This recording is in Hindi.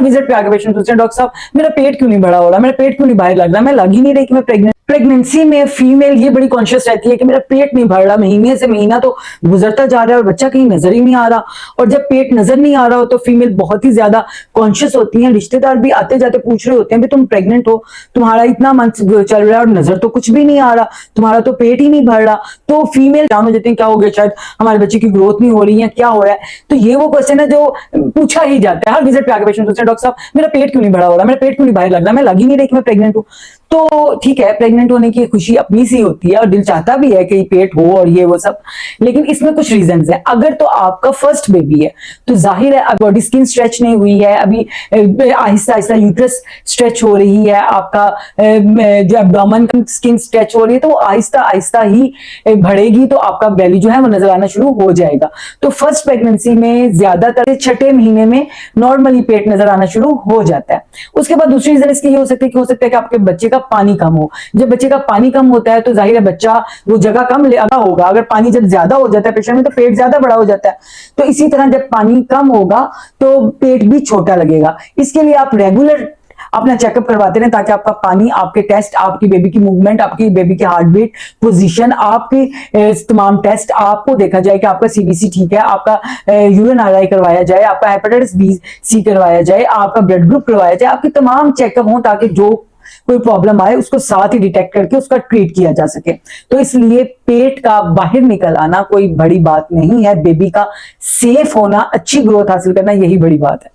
हर विजिट पे आके पेशेंट पूछते हैं डॉक्टर साहब मेरा पेट क्यों नहीं बड़ा हो रहा, मेरा पेट क्यों नहीं बाहर लग रहा, मैं लग ही नहीं रही कि मैं प्रेग्नेंट। प्रेगनेंसी में फीमेल ये बड़ी कॉन्शियस रहती है कि मेरा पेट नहीं भर रहा, महीने से महीना तो गुजरता जा रहा है और बच्चा कहीं नजर ही नहीं आ रहा। और जब पेट नजर नहीं आ रहा हो तो फीमेल बहुत ही ज्यादा कॉन्शियस होती है। रिश्तेदार भी आते जाते पूछ रहे होते हैं तुम प्रेग्नेंट हो, तुम्हारा इतना मंथ चल रहा है और नजर तो कुछ भी नहीं आ रहा, तुम्हारा तो पेट ही नहीं भर रहा। तो फीमेल जान हो जाते हैं क्या हो गया, शायद हमारे बच्चे की ग्रोथ नहीं हो रही है, क्या हो रहा है। तो ये वो क्वेश्चन है जो पूछा ही जाता है हर विजिट पे आके पेशेंट पूछते हैं डॉक्टर साहब मेरा पेट क्यों नहीं बड़ा हो रहा, मेरा पेट क्यों नहीं बाहर लग रहा, मैं लग ही नहीं रही कि मैं प्रेग्नेंट हूँ। तो ठीक है, प्रेग्नेंट होने की खुशी अपनी सी होती है और दिल चाहता भी है कि पेट हो और ये वो सब, लेकिन इसमें कुछ रीजंस है। अगर तो आपका फर्स्ट बेबी है तो जाहिर है बॉडी स्किन स्ट्रेच नहीं हुई है अभी, आहिस्ता आहिस्ता यूट्रस स्ट्रेच हो रही है, आपका जो एब्डोमेन स्किन स्ट्रेच हो रही है, तो वो आहिस्ता आहिस्ता ही बढ़ेगी, तो आपका बेली जो है वो नजर आना शुरू हो जाएगा। तो फर्स्ट प्रेगनेंसी में ज्यादातर छठे महीने में नॉर्मली पेट नजर आना शुरू हो जाता है। उसके बाद दूसरी रीजन इसकी ये हो सकती है कि आपके बच्चे का पानी कम हो। जब बच्चे का पानी कम होता है तो जाहिर है बच्चा वो जगह कम लेना होगा, अगर पानी जब ज्यादा हो जाता है पेशेंट में तो पेट ज्यादा बड़ा हो जाता है। तो इसी तरह जब पानी कम होगा तो पेट भी छोटा लगेगा। इसके लिए आप रेगुलर अपना चेकअप करवाते रहें ताकि आपका पानी, आपके टेस्ट, आपकी बेबी की मूवमेंट, आपकी बेबी की हार्ट बीट, पोजीशन, आपके तमाम टेस्ट, आपको देखा जाए कि आपका सीबीसी ठीक है, आपका यूरिन आरआई करवाया जाए, आपका हेपेटाइटिस बी सी करवाया जाए, आपका ब्लड ग्रुप करवाया जाए, आपके तमाम चेकअप हो ताकि जो कोई प्रॉब्लम आए उसको साथ ही डिटेक्ट करके उसका ट्रीट किया जा सके। तो इसलिए पेट का बाहर निकल आना कोई बड़ी बात नहीं है, बेबी का सेफ होना, अच्छी ग्रोथ हासिल करना यही बड़ी बात है।